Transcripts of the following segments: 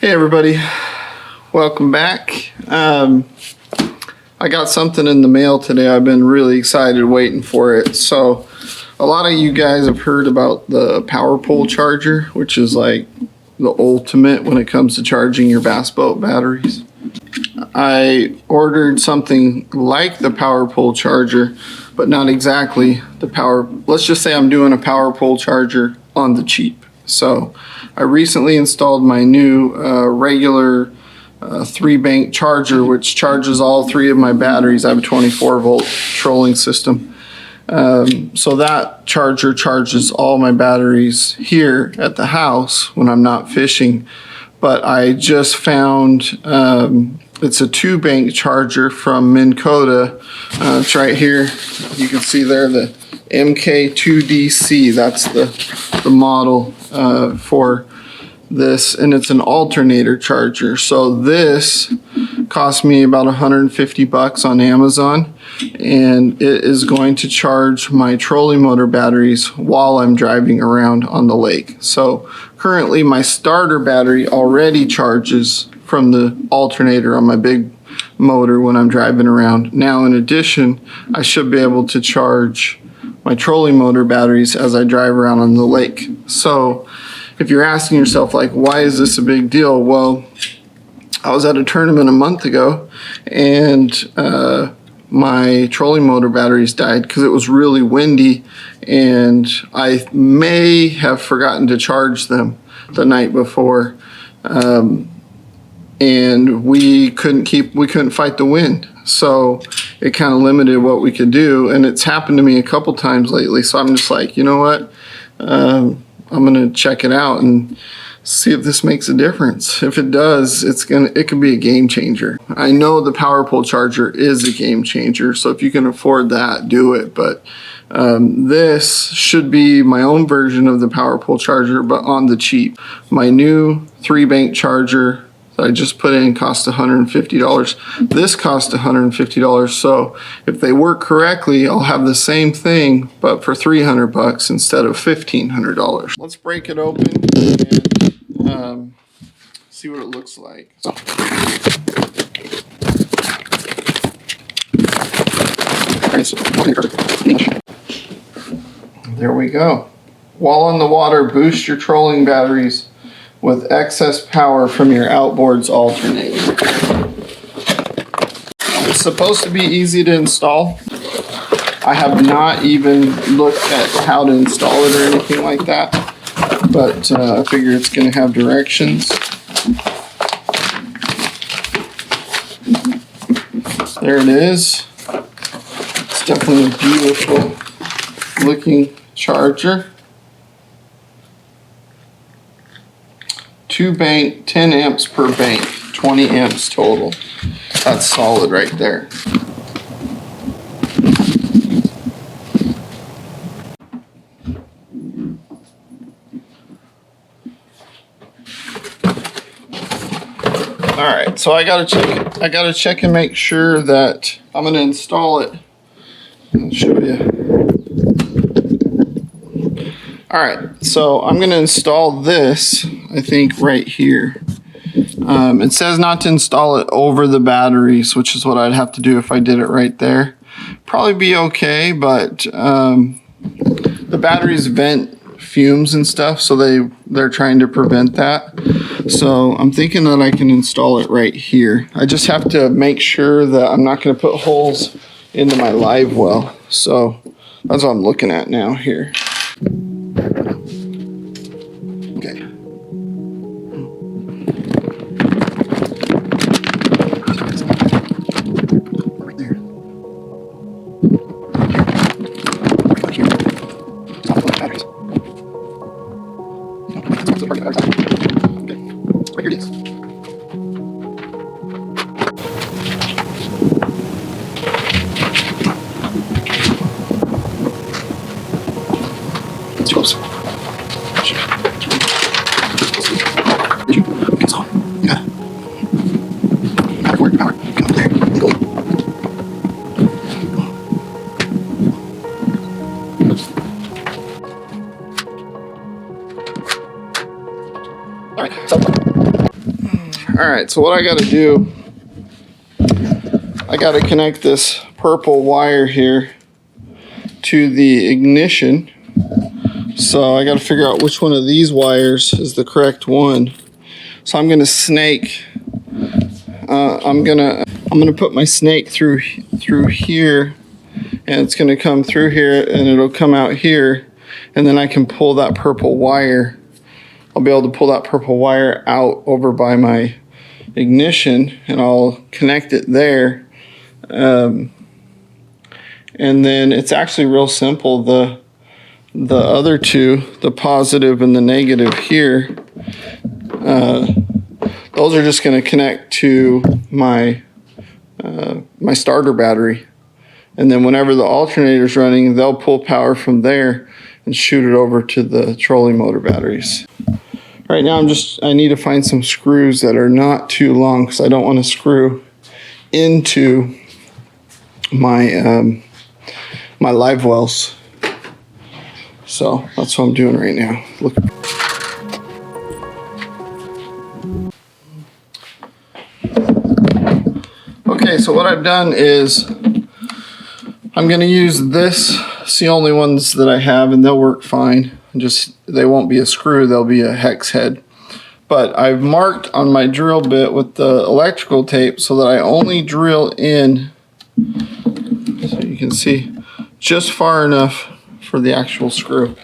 Hey everybody, welcome back. I got something in the mail today. I've been really excited waiting for it. So a lot of you guys have heard about the Powerpole charger, which is like the ultimate when it comes to charging your bass boat batteries. I ordered something like the Powerpole charger, but not exactly the let's just say I'm doing a Powerpole charger on the cheap. So I recently installed my new regular 3-bank charger, which charges all 3 of my batteries. I have a 24-volt trolling system. So that charger charges all my batteries here at the house when I'm not fishing. But I just found it's a 2-bank charger from Minn Kota. It's right here. You can see there the MK2DC. That's the model for this, and it's an alternator charger. So this cost me about 150 bucks on Amazon, and it is going to charge my trolling motor batteries while I'm driving around on the lake. So currently my starter battery already charges from the alternator on my big motor when I'm driving around. Now in addition, I should be able to charge my trolling motor batteries as I drive around on the lake. So if you're asking yourself, like, why is this a big deal? Well, I was at a tournament a month ago, and my trolling motor batteries died because it was really windy, and I may have forgotten to charge them the night before, and we couldn't fight the wind. So it kind of limited what we could do, and it's happened to me a couple times lately. So I'm just like, you know what? I'm gonna check it out and see if this makes a difference. If it does, it could be a game changer. I know the Powerpole charger is a game changer, so if you can afford that, do it. But this should be my own version of the Powerpole charger, but on the cheap. My new 3-bank charger that I just put in cost $150. This cost $150. So if they work correctly, I'll have the same thing, but for 300 bucks instead of $1,500. Let's break it open and see what it looks like. There we go. While on the water, boost your trolling batteries with excess power from your outboard's alternator. It's supposed to be easy to install. I have not even looked at how to install it or anything like that, but I figure it's going to have directions. There it is. It's definitely a beautiful looking charger. 2-bank, 10 amps per bank, 20 amps total. That's solid right there. All right, so I gotta check and make sure that I'm gonna install it. I'll show you. All right, so I'm gonna install this, I think right here. It says not to install it over the batteries, which is what I'd have to do if I did it right there. Probably be okay, but the batteries vent fumes and stuff, so they're trying to prevent that. So I'm thinking that I can install it right here. I just have to make sure that I'm not gonna put holes into my live well. So that's what I'm looking at now here. Okay. Right there. Right here. Stop the batteries. Okay. Right here it is. It's close. Okay, so you got power. Get up there and go. All right, so Alright, so what I gotta do, I gotta connect this purple wire here to the ignition. So I gotta figure out which one of these wires is the correct one. So I'm gonna snake, I'm gonna put my snake through here, and it's gonna come through here and it'll come out here, and then I can pull that purple wire. I'll be able to pull that purple wire out over by my ignition, and I'll connect it there. And then it's actually real simple. The other two, the positive and the negative here, those are just going to connect to my my starter battery, and then whenever the alternator is running, they'll pull power from there and shoot it over to the trolling motor batteries. Right now I need to find some screws that are not too long, because I don't want to screw into my my live wells. So that's what I'm doing right now. Look. Okay, so what I've done is I'm going to use this. It's the only ones that I have, and they'll work fine. Just, they won't be a screw, they'll be a hex head. But I've marked on my drill bit with the electrical tape so that I only drill in, so you can see, just far enough for the actual screw.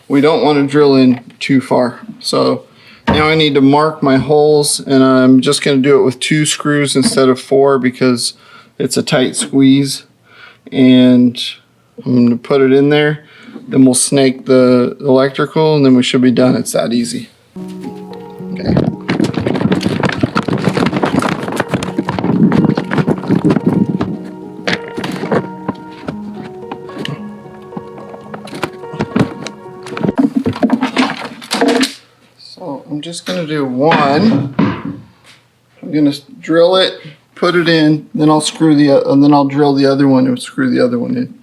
We don't want to drill in too far. So now I need to mark my holes, and I'm just going to do it with 2 screws instead of 4 because it's a tight squeeze. And I'm going to put it in there. Then we'll snake the electrical, and then we should be done. It's that easy. Okay. So I'm just going to do one. I'm going to drill it, put it in, then I'll screw and then I'll drill the other one and screw the other one in.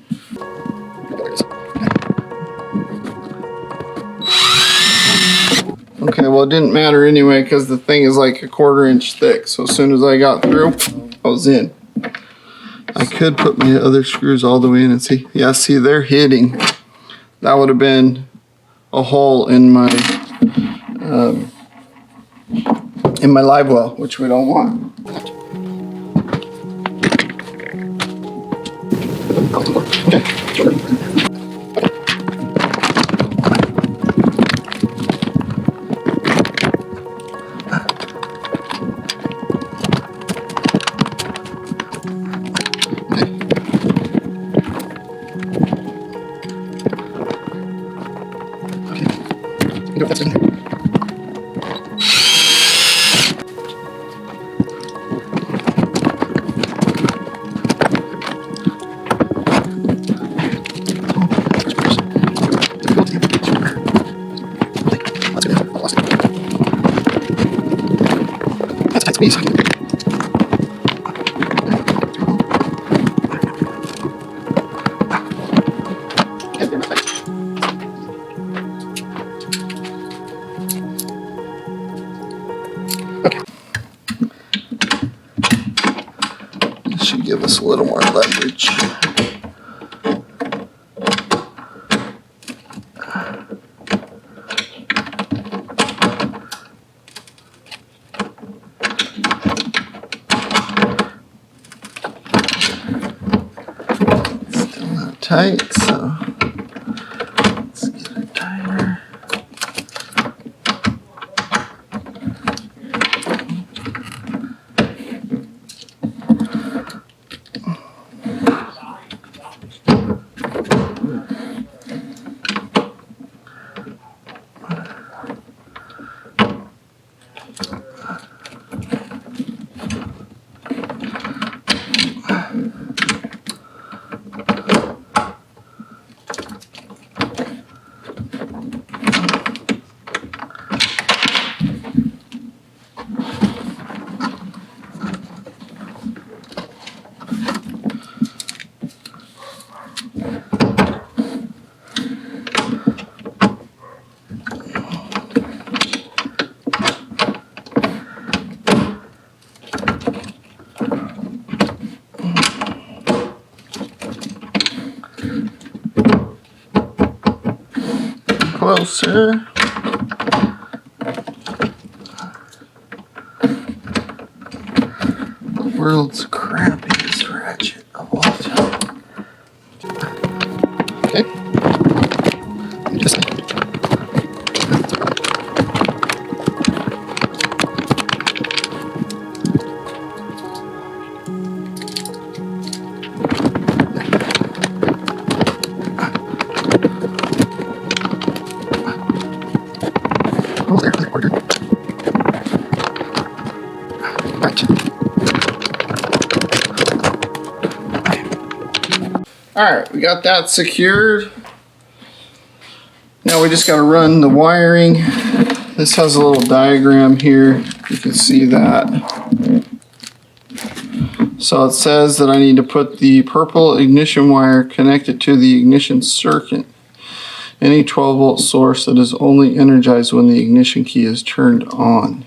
Okay, well it didn't matter anyway because the thing is like a 1/4 inch thick. So as soon as I got through, I was in. I could put my other screws all the way in and see. Yeah, see, they're hitting. That would have been a hole in my live well, which we don't want. Okay, sure. Squeeze. Okay. This should give us a little more leverage. Tight, so let's get it tighter. closer. The world's crappiest ratchet of all time. Okay. Just Alright, we got that secured. Now we just got to run the wiring. This has a little diagram here. You can see that. So it says that I need to put the purple ignition wire connected to the ignition circuit. Any 12 volt source that is only energized when the ignition key is turned on.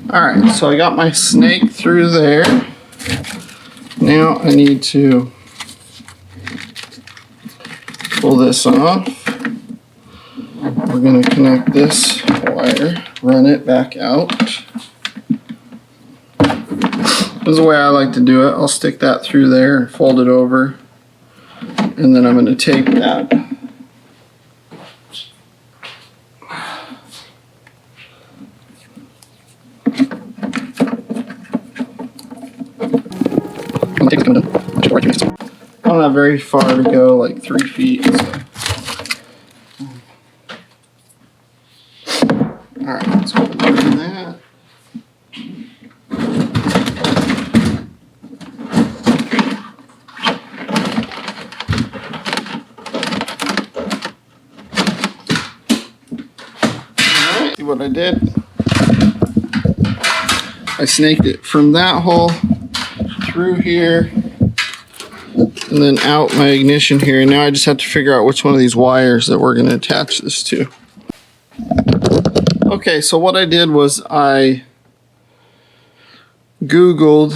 Alright, so I got my snake through there. Now I need to pull this off. We're going to connect this wire, run it back out. This is the way I like to do it. I'll stick that through there and fold it over. And then I'm going to tape that. I don't have very far to go, like 3 feet. So. Alright, let's go ahead and do that. Alright, see what I did? I snaked it from that hole through here and then out my ignition here, and now I just have to figure out which one of these wires that we're going to attach this to. Okay, so what I did was I Googled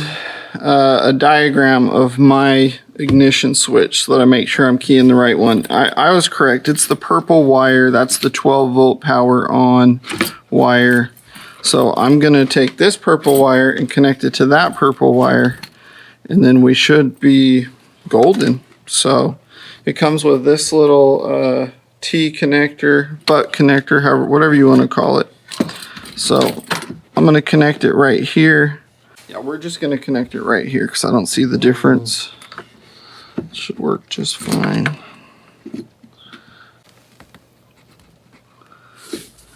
a diagram of my ignition switch so that I make sure I'm keying the right one. I was correct. It's the purple wire. That's the 12 volt power on wire. So I'm going to take this purple wire and connect it to that purple wire, and then we should be golden. So it comes with this little T connector, butt connector, however, whatever you want to call it. So I'm going to connect it right here. Yeah, we're just going to connect it right here because I don't see the difference. It should work just fine.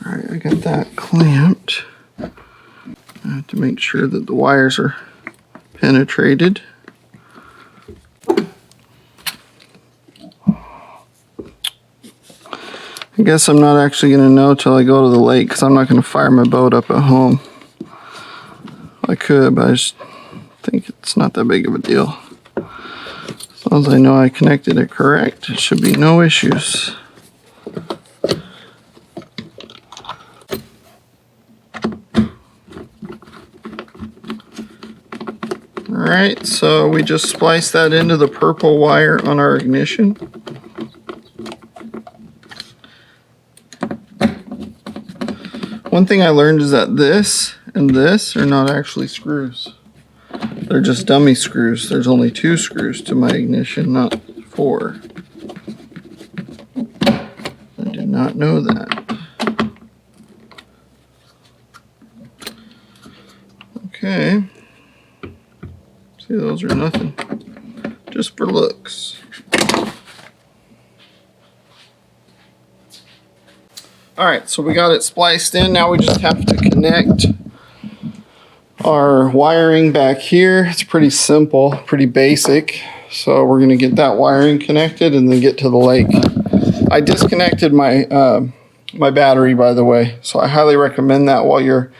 Alright, I got that clamped. I have to make sure that the wires are penetrated. I guess I'm not actually going to know till I go to the lake because I'm not going to fire my boat up at home. I could, but I just think it's not that big of a deal. As long as I know I connected it correct, it should be no issues. Alright, so we just spliced that into the purple wire on our ignition. One thing I learned is that this and this are not actually screws. They're just dummy screws. There's only 2 screws to my ignition, not 4. I did not know that. Okay. See, those are nothing. Just for looks. Alright, so we got it spliced in. Now we just have to connect our wiring back here. It's pretty simple, pretty basic. So we're going to get that wiring connected and then get to the lake. I disconnected my my battery, by the way. So I highly recommend that while you're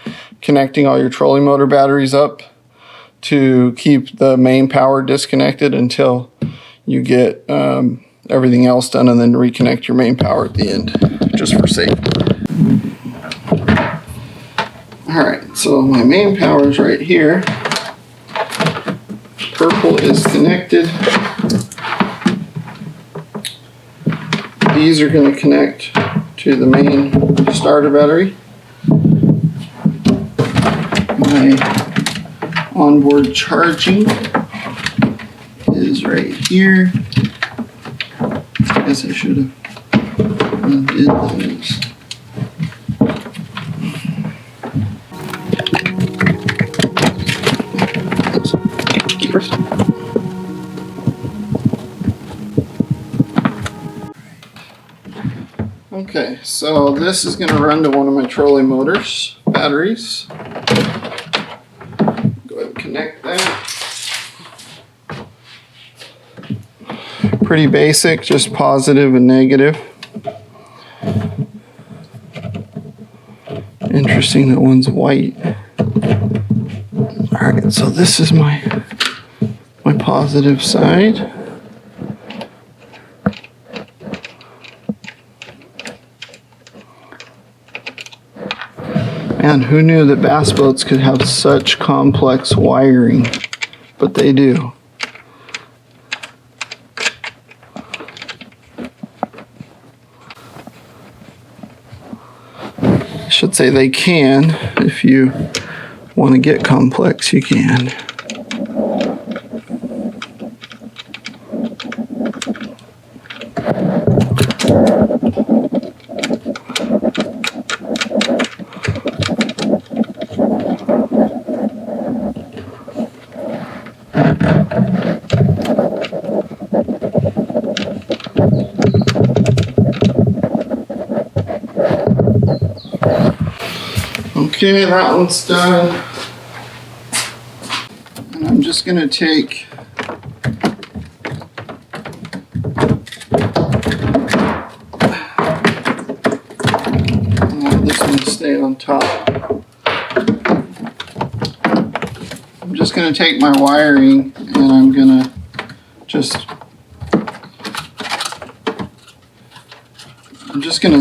connecting all your trolling motor batteries up, to keep the main power disconnected until you get everything else done, and then reconnect your main power at the end, just for safety. Alright, so my main power is right here. Purple is connected. These are going to connect to the main starter battery. My onboard charging is right here. I guess I should have undid those. First. Okay, so this is going to run to one of my trolley motors batteries. Go ahead and connect that. Pretty basic, just positive and negative. Interesting that one's white. Alright, so this is my positive side. Man, who knew that bass boats could have such complex wiring? But they do. I should say they can. If you want to get complex, you can. Okay, that one's done. And I'm just going to take this one to stay on top. I'm just going to take my wiring and I'm going to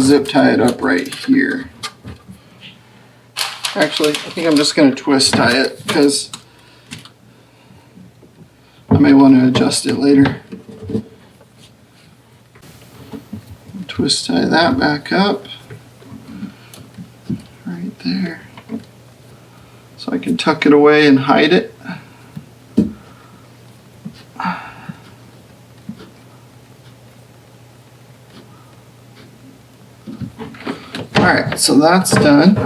zip tie it up right here. Actually, I think I'm just going to twist tie it because I may want to adjust it later. Twist tie that back up right there so I can tuck it away and hide it. Alright, so that's done.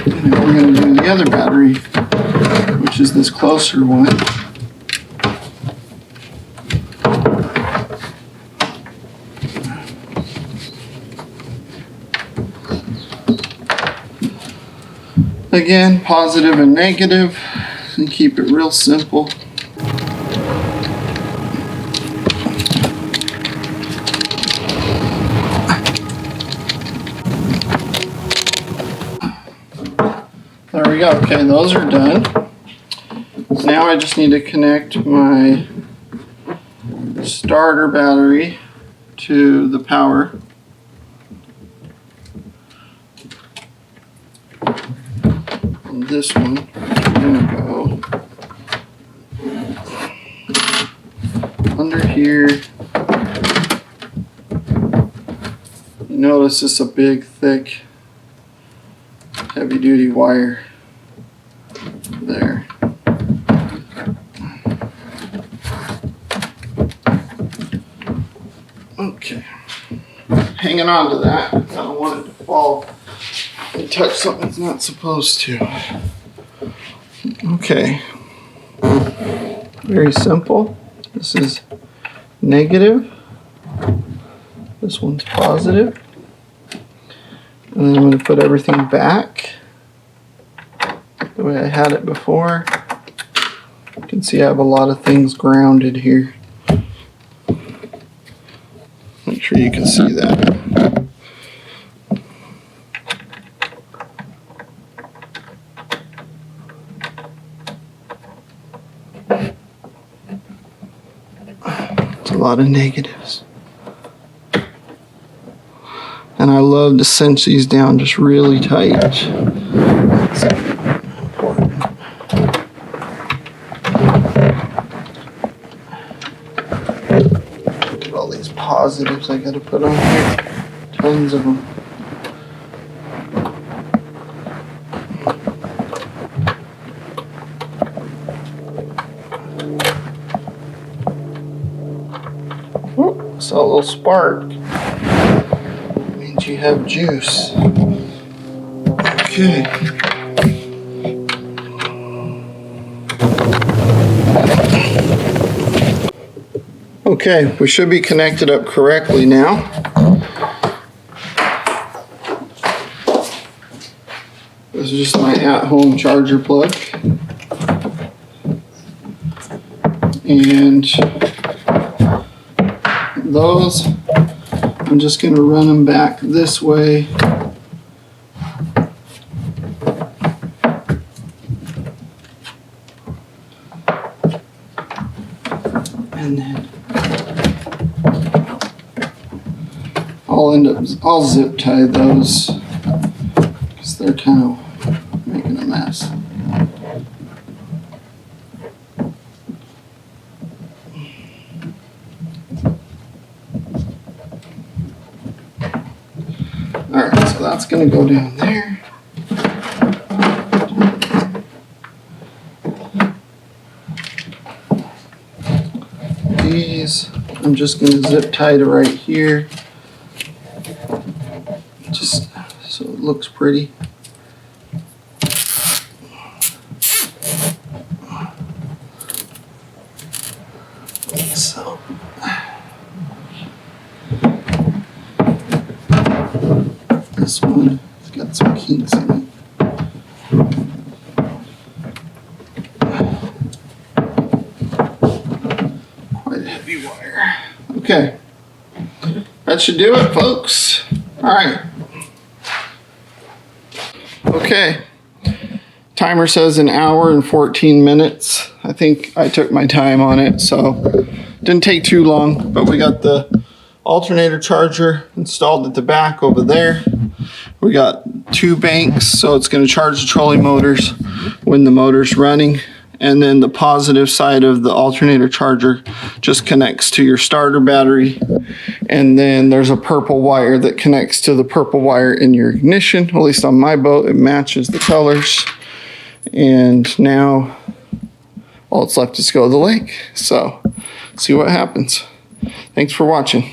And we're going to do the other battery, which is this closer one. Again, positive and negative, and keep it real simple. There we go. Okay, those are done. Now I just need to connect my starter battery to the power. And this one is going to go under here. You notice it's a big, thick, heavy-duty wire there. Okay, hanging on to that. I don't want it to fall and touch something it's not supposed to. Okay, very simple. This is negative. This one's positive. And then I'm going to put everything back the way I had it before. You can see I have a lot of things grounded here. Make sure you can see that. lot of negatives. And I love to cinch these down just really tight. That's important. Look at all these positives I gotta put on here. Tons of them. Oh, saw a little spark. You have juice. Okay. Okay, we should be connected up correctly now. This is just my at-home charger plug. And those, I'm just going to run them back this way. And then I'll zip tie those because they're kind of making a mess. Alright, so that's going to go down there. These, I'm just going to zip tie to right here. Just so it looks pretty. So. This one has got some kinks in it. Quite a heavy wire. Okay. That should do it, folks. All right. Okay. Timer says an hour and 14 minutes. I think I took my time on it, so didn't take too long, but we got the alternator charger installed at the back over there. We got 2 banks, so it's going to charge the trolley motors when the motor's running. And then the positive side of the alternator charger just connects to your starter battery. And then there's a purple wire that connects to the purple wire in your ignition. At least on my boat, it matches the colors. And now all that's left is to go to the lake. So see what happens. Thanks for watching.